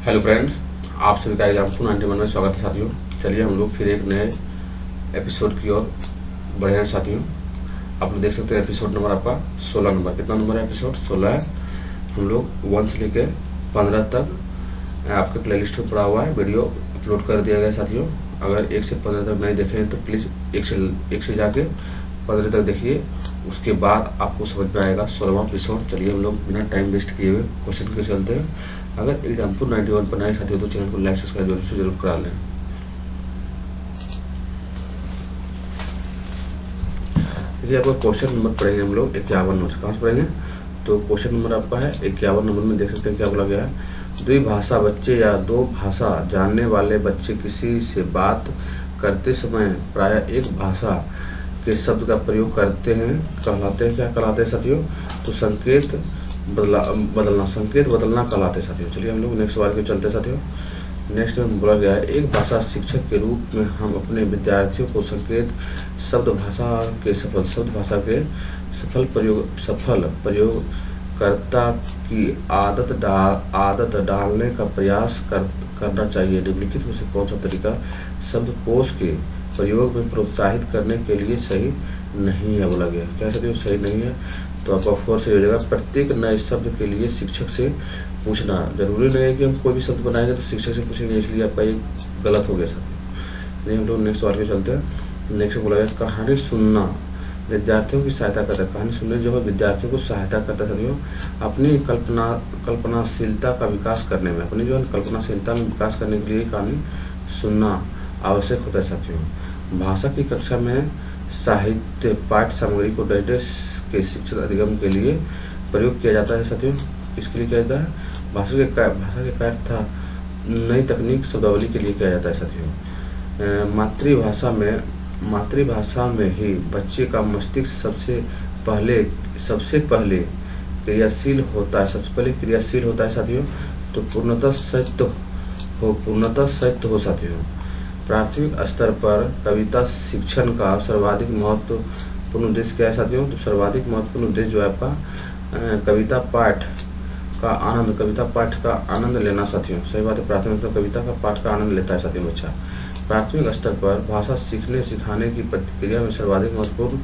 Hello friends, आप सभी का एग्जाम 291 में स्वागत है साथियों। चलिए हम लोग फिर एक नए एपिसोड की ओर बढ़े हैं साथियों। आप लोग देख सकते हैं एपिसोड नंबर आपका 16 नंबर। कितना नंबर है? एपिसोड 16 है। हम लोग 1 से लेके 15 तक आपके प्लेलिस्ट में पड़ा हुआ है, वीडियो अपलोड कर दिया गया साथियों। अगर 1 से 15 तक नहीं देखे हैं तो प्लीज़ एक से जाके 15 तक देखिए, उसके बाद आपको समझ में आएगा 16वां एपिसोड। चलिए हम लोग बिना टाइम वेस्ट किए हुए क्वेश्चन के चलते हैं। अगर एग्जाम 291 पर नए साथी हो तो चैनल को लाइक सब्सक्राइब जरूर करा लें। देखिए आपको क्वेश्चन नंबर पढ़ेंगे हम लोग 51 नंबर। कहाँ से पढ़ेंगे? तो क्वेश्चन नंबर आपका है 51 नंबर में। देख सकते हैं क्या बोला गया है। द्विभाषा बच्चे या दो भाषा जानने वाले बच्चे किसी से बात करते समय प्रायः एक भाषा के शब्द का प्रयोग करते हैं, कहलाते हैं क्या कहलाते हैं साथियों? तो संकेत बदलना, संकेत बदलना कहलाते हैं साथियों। चलिए हम लोग नेक्स्ट बार के चलते हैं साथियों। नेक्स्ट में बोला गया है, एक भाषा शिक्षक के रूप में हम अपने विद्यार्थियों को संकेत शब्द भाषा के सफल प्रयोगकर्ता की आदत डालने का प्रयास करना चाहिए। निम्नलिखित में से कौन सा तरीका शब्दकोश के प्रयोग में प्रोत्साहित करने के लिए सही नहीं है? बोला गया क्या साथियों? सही नहीं है। तो आपका 4 से हो जाएगा। प्रत्येक नए शब्द के लिए शिक्षक से पूछना। जरूरी नहीं है कि हम कोई भी शब्द बनाएंगे तो शिक्षक से पूछेंगे, इसलिए आपका ये गलत हो गया साथियों। नहीं, हम लोग नेक्स्ट सवाल पे चलते हैं। नेक्स्ट बोला गया, कहानी सुनना विद्यार्थियों की सहायता करता है। कहानी सुनने जो है विद्यार्थियों को सहायता करता है साथियों अपनी कल्पनाशीलता का विकास करने में। अपनी जो है कल्पनाशीलता में विकास करने के लिए कहानी सुनना आवश्यक होता है साथियों। भाषा की कक्षा में साहित्य पाठ्य सामग्री को डायरेक्ट के शिक्षण अधिगम के लिए प्रयोग किया जाता है साथियों। किसके लिए किया जाता है? भाषा के कार्य तथा नई तकनीक शब्दावली के लिए किया जाता है साथियों। मातृभाषा में ही बच्चे का मस्तिष्क सबसे पहले क्रियाशील होता है साथियों। तो पूर्णतः सत्य हो साथियों। प्राथमिक स्तर पर कविता शिक्षण का सर्वाधिक महत्वपूर्ण उद्देश्य क्या है साथियों? तो सर्वाधिक महत्वपूर्ण उद्देश्य जो है आपका कविता पाठ का आनंद लेना साथियों। सही बात है। प्राथमिक स्तर कविता का पाठ का आनंद लेता है साथियों बच्चा। प्राथमिक स्तर पर भाषा सीखने सिखाने की प्रक्रिया में सर्वाधिक महत्वपूर्ण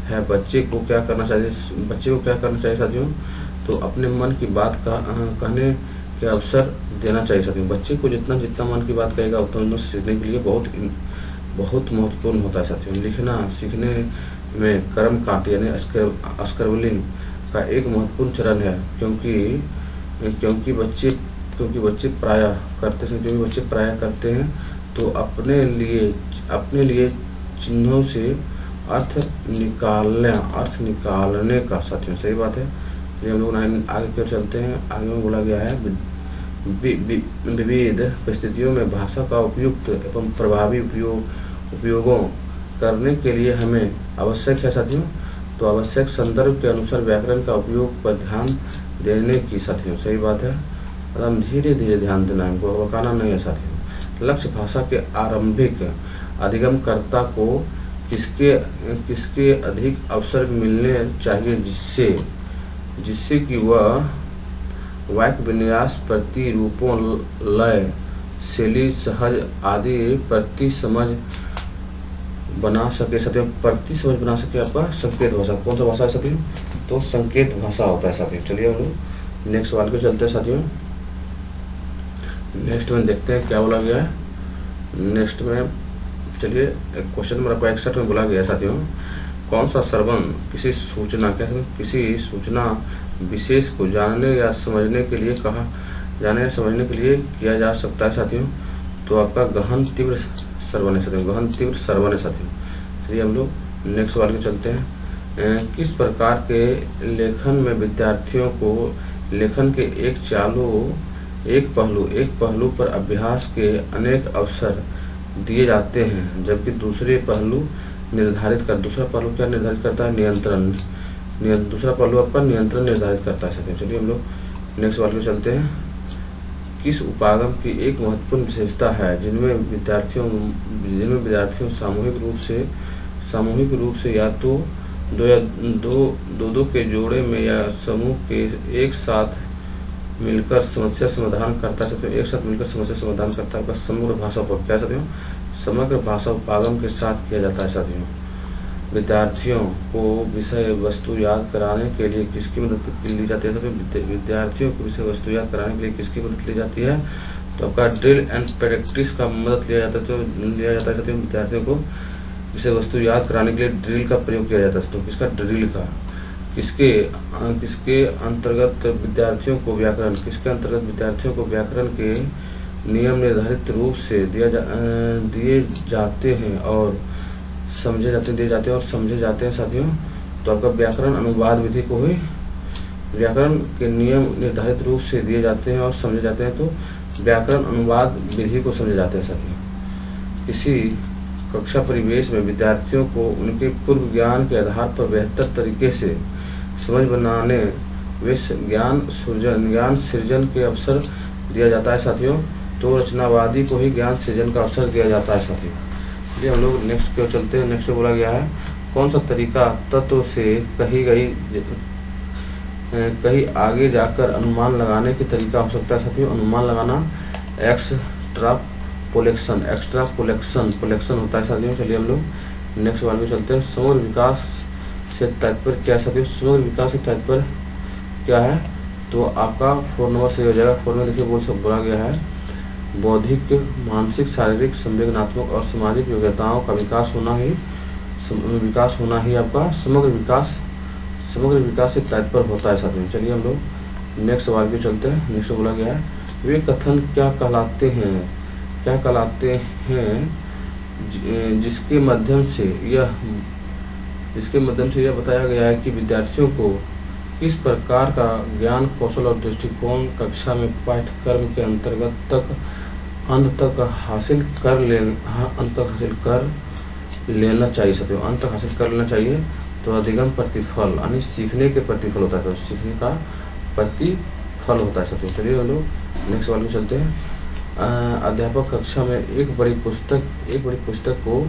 है बच्चे को क्या करना चाहिए साथियों? तो अपने मन की बात कहने के अवसर देना चाहिए साथियों। बच्चे को जितना मन की बात कहेगा उतना सीखने के लिए बहुत महत्वपूर्ण होता है साथियों। लिखना सीखने में कर्मकांड यानी स्क्रैम्बलिंग का एक महत्वपूर्ण चरण है, क्योंकि बच्चे प्रायः करते हैं तो अपने लिए चिन्हों से अर्थ निकालने का साथियों। सही बात है। ये हम लोग आगे क्यों चलते हैं। आगे में बोला गया है, विविध परिस्थितियों में भाषा का उपयुक्त एवं प्रभावी उपयोगों करने के लिए हमें आवश्यक है साथियों। तो आवश्यक संदर्भ के अनुसार व्याकरण का उपयोग पर ध्यान देने की साथियों। सही बात है। हम धीरे धीरे ध्यान देना है, हमको वकाना नहीं है साथियों। लक्ष्य भाषा के आरंभिक अधिगमकर्ता को किसके अधिक अवसर मिलने चाहिए जिससे कि वह वाक्य विन्यास प्रतिरूपों लय शैली सहज आदि प्रति समझ बना सके साथियों। आपका संकेत भाषा। कौन सा भाषा है साथियों? तो संकेत भाषा होता है साथियों। चलिए हम लोग नेक्स्ट सवाल पे चलते हैं साथियों। नेक्स्ट में देखते हैं क्या बोला गया है। नेक्स्ट में चलिए क्वेश्चन नंबर 61 में बोला गया है साथियों, कौन सा श्रवण किसी सूचना विशेष को जानने या समझने के लिए किया जा सकता है साथियों? तो आपका गहन तीव्र श्रवण है साथियों। चलिए हम लोग नेक्स्ट सवाल पे चलते हैं। किस प्रकार के लेखन में विद्यार्थियों को लेखन के एक पहलू पर अभ्यास के अनेक अवसर दिए जाते हैं, जबकि दूसरा पहलू क्या निर्धारित करता है? नियंत्रण। दूसरा पहलू आपका नियंत्रण निर्धारित करता है साथियों। चलिए हम लोग नेक्स्ट सवाल पे चलते हैं। किस उपागम की एक महत्वपूर्ण विशेषता है जिनमें विद्यार्थियों सामूहिक रूप से या तो दो के जोड़े में या समूह के एक साथ मिलकर समस्या समाधान करता है साथियों, एक साथ मिलकर समस्या समाधान करता है। समग्र भाषा उपयोग क्या साथियों, समग्र भाषा उपागम के साथ किया जाता है साथियों। विद्यार्थियों को विषय वस्तु याद कराने के लिए किसकी मदद ली जाती है साथियों, विद्यार्थियों को विषय वस्तु याद कराने के लिए किसकी मदद ली जाती है, तो आपका ड्रिल एंड प्रैक्टिस का मदद लिया जाता है। तो लिया जाता है साथियों, विद्यार्थियों को विषय वस्तु याद कराने के लिए ड्रिल का प्रयोग किया जाता है। तो किसका, ड्रिल का। किसके अंतर्गत विद्यार्थियों को व्याकरण, किसके अंतर्गत विद्यार्थियों को व्याकरण के नियम निर्धारित रूप से दिए जाते हैं और समझे जाते हैं साथियों। तो आपका व्याकरण अनुवाद विधि को ही व्याकरण के नियम निर्धारित रूप से दिए जाते हैं और समझे जाते हैं, तो व्याकरण अनुवाद विधि को समझे जाते हैं साथियों। किसी कक्षा परिवेश में विद्यार्थियों को उनके पूर्व ज्ञान के आधार पर बेहतर तरीके से समझ बनाने व ज्ञान सृजन के अवसर दिया जाता है साथियों। तो रचनावादी को ही ज्ञान सृजन का अवसर दिया जाता है साथियों। चलिए हम लोग नेक्स्ट को चलते हैं। नेक्स्ट बोला गया है, कौन सा तरीका तत्व से कहीं आगे जाकर अनुमान लगाने की तरीका हो सकता है साथियों। अनुमान लगाना एक्सट्रापोलेशन होता है साथियों। चलिए हम लोग नेक्स्ट वाले में चलते हैं। समग्र विकास से तात्पर्य क्या साथियों, समग्र विकास से तात्पर्य क्या है, तो आपका 4 नंबर सही हो जाएगा। 4 में देखिए बोला गया है, बौद्धिक, मानसिक, शारीरिक, संवेदनात्मक और सामाजिक योग्यताओं का विकास होना ही आपका समग्र विकास से तात्पर्य होता है साथियों। चलिए हम लोग नेक्स्ट सवाल पे चलते हैं। नेक्स्ट बोला गया है, वे कथन क्या कहलाते हैं जिसके माध्यम से यह बताया गया है कि विद्यार्थियों को किस प्रकार का ज्ञान, कौशल और दृष्टिकोण कक्षा में पाठ्यक्रम के अंत तक हासिल कर लेना चाहिए साथियों। अंत तक हासिल कर लेना चाहिए। तो अधिगम प्रतिफल यानी सीखने के प्रतिफल होता है, तो सीखने का प्रतिफल होता है साथियों। चलिए हम लोग नेक्स्ट वाले में चलते हैं। अध्यापक कक्षा में एक बड़ी पुस्तक को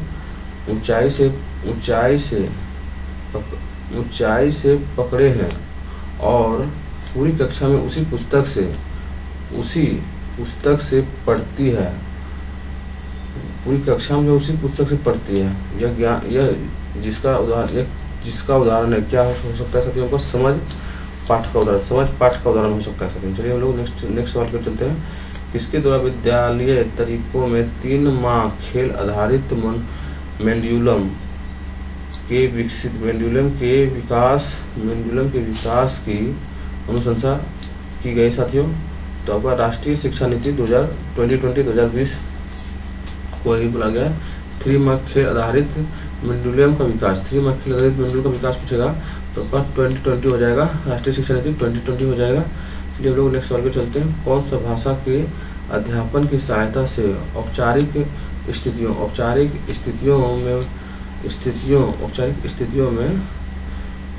ऊंचाई से पकड़े हैं और पूरी कक्षा में उसी पुस्तक से पढ़ती है। पूरी कक्षा में उसी पुस्तक से पढ़ती है। यह जिसका उदाहरण है, क्या हो सकता है साथियों, को समझ पाठ का उदाहरण हो सकता है साथियों। चलिए हम लोग नेक्स्ट सवाल पर चलते हैं। किसके द्वारा विद्यालय तरीकों में 3 माह खेल आधारित मेंडुलम के विकास की अनुशंसा की गई साथियों। तो आपका राष्ट्रीय शिक्षा नीति 2020 को ही बोला गया 3 माह खेल आधारित मेंडुलम का विकास। 3 माह खेल आधारित मेंडुलम का विकास पूछेगा तो आपका 2020 हो जाएगा, राष्ट्रीय शिक्षा नीति 2020 हो जाएगा। चलिए हम लोग नेक्स्ट सवाल पे चलते हैं। कौन सा भाषा के अध्यापन की सहायता से औपचारिक स्थितियों में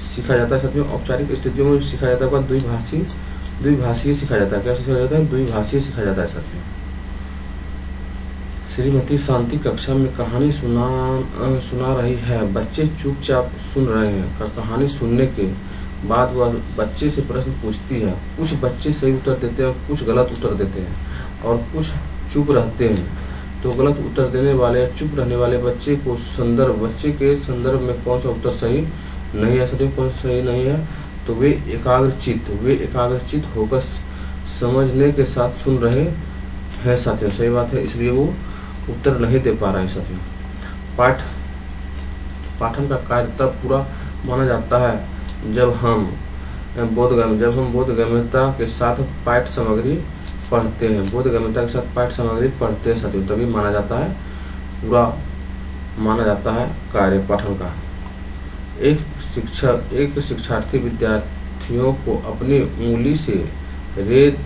सीखा जाता है साथियों। औपचारिक स्थितियों में सीखा जाता है, द्विभाषीय सीखा जाता है। क्या सीखा जाता है, द्विभाषीय सीखा जाता है साथियों। श्रीमती शांति कक्षा में कहानी सुना रही है, बच्चे चुपचाप सुन रहे हैं। कहानी सुनने के बाद वह बच्चे से प्रश्न पूछती है। कुछ बच्चे सही उत्तर देते हैं, कुछ गलत उत्तर देते हैं और कुछ चुप रहते हैं। तो गलत उत्तर देने वाले या चुप रहने वाले बच्चे के संदर्भ में कौन सा उत्तर सही नहीं है साथियों, कौन सही नहीं है, तो वे एकाग्रचित होकर समझने के साथ सुन रहे हैं साथियों। सही बात है, इसलिए वो उत्तर नहीं दे पा रहे हैं साथियों। पाठन का कार्य तब पूरा माना जाता है जब हम बोधगम्यता के साथ पाठ्य सामग्री पढ़ते हैं साथियों, तभी माना जाता है, पूरा माना जाता है कार्य पाठन का। एक शिक्षार्थी विद्यार्थियों को अपनी उंगली से रेत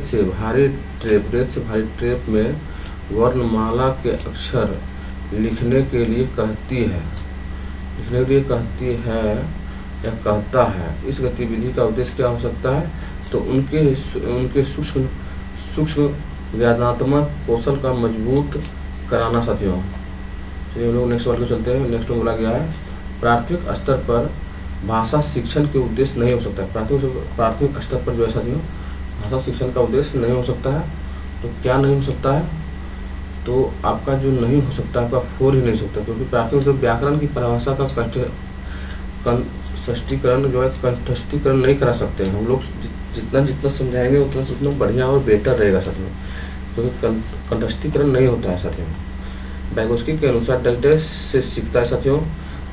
से भारी ट्रेप में वर्णमाला के अक्षर लिखने के लिए कहती है या कहता है। इस गतिविधि का उद्देश्य क्या हो सकता है, तो उनके सूक्ष्म ज्ञानात्मक कौशल का मजबूत कराना साथियों। चलिए हम लोग नेक्स्ट सवाल को चलते हैं। नेक्स्ट में बोला गया है, प्राथमिक स्तर पर भाषा शिक्षण के उद्देश्य नहीं हो सकता है। प्राथमिक स्तर पर जो है साथियों भाषा शिक्षण का उद्देश्य नहीं हो सकता है। तो क्या नहीं हो सकता है, तो आपका जो नहीं हो सकता आपका 4 ही नहीं हो सकता, क्योंकि प्राथमिक जो व्याकरण की परिभाषा का स्पष्टीकरण जो है कंठस्थीकरण नहीं करा सकते हैं हम लोग। जितना समझाएंगे उतना बढ़िया और बेटर रहेगा साथियों, क्योंकि कंठस्थीकरण नहीं होता है साथियों। वाइगोत्स्की के अनुसार डैश से सीखता है साथियों,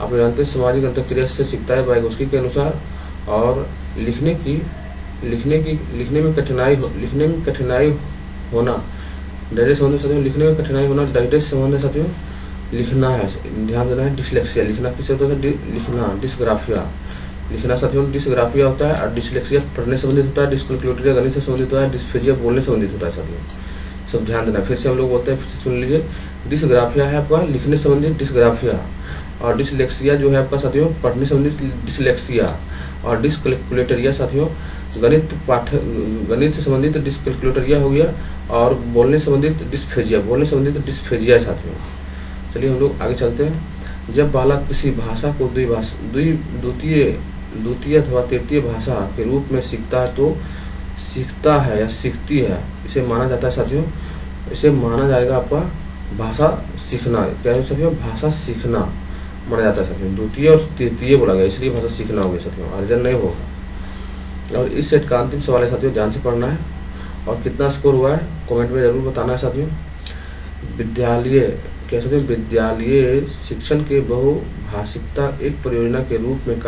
आप जानते हैं सामाजिक अंतःक्रिया से सीखता है वाइगोत्स्की के अनुसार। और लिखने में कठिनाई होना डायरेक्ट संबंध साथियों, लिखने में कठिनाई होना डायरेक्ट संबंध साथियों लिखना है, ध्यान देना है। डिसलेक्सिया लिखना किससे होता है, लिखना डिस्ग्राफिया लिखना साथियों डिस्ग्राफिया होता है। और डिसलेक्सिया पढ़ने से संबंधित होता है, डिस्कैलकुलेटरिया गणित से संबंधित होता है, डिस्फेजिया बोलने से संबंधित होता है साथियों। सब ध्यान देना, फिर से हम लोग बोलते हैं, फिर से सुन लीजिए। डिसग्राफिया है आपका लिखने से संबंधित डिस्ग्राफिया, और डिसलेक्सिया जो है आपका साथियों पढ़ने से संबंधित डिसलेक्सिया, और डिस्कैलकुलेटरिया साथियों गणित से संबंधित डिस्कैलकुलेटरिया हो गया, और बोलने से संबंधित डिस्फेजिया साथियों। चलिए हम लोग आगे चलते हैं। जब बालक किसी भाषा को द्वितीय अथवा तृतीय भाषा के रूप में सीखता है तो सीखता है या सीखती है, इसे माना जाता है साथियों, इसे माना जाएगा आपका भाषा सीखना। क्या है साथियों, भाषा सीखना माना जाता है साथियों। द्वितीय और तृतीय बोला गया इसलिए भाषा सीखना हो गया साथियों, अर्जन नहीं होगा। और इस सेट का अंतिम सवाल है साथियों, ध्यान से पढ़ना है। और कितना स्कोर हुआ है कमेंट में जरूर बताना है साथियों। विद्यालय शिक्षण के बहुभाषिकता एक परियोजना के रूप में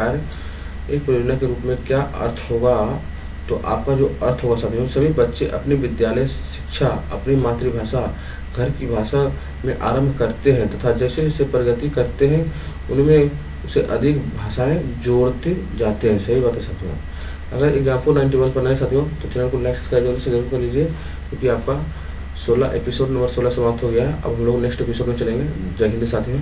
क्या अर्थ होगा। तो आपका जो अर्थ होगा साथियों, सभी बच्चे अपनी विद्यालय शिक्षा अपनी मातृभाषा घर की भाषा में आरंभ करते हैं तथा जैसे जैसे प्रगति करते हैं उनमें उसे अधिक भाषाएं जोड़ते जाते हैं। सही बात है साथियों। अगर एग्जाम्पल 91 पर नए साथियों तो चैनल को लाइक सब्सक्राइब जरूर कर लीजिए, क्योंकि आपका 16 एपिसोड नंबर 16 समाप्त हो गया है। अब हम लोग नेक्स्ट एपिसोड में चलेंगे। जय हिंद साथियों।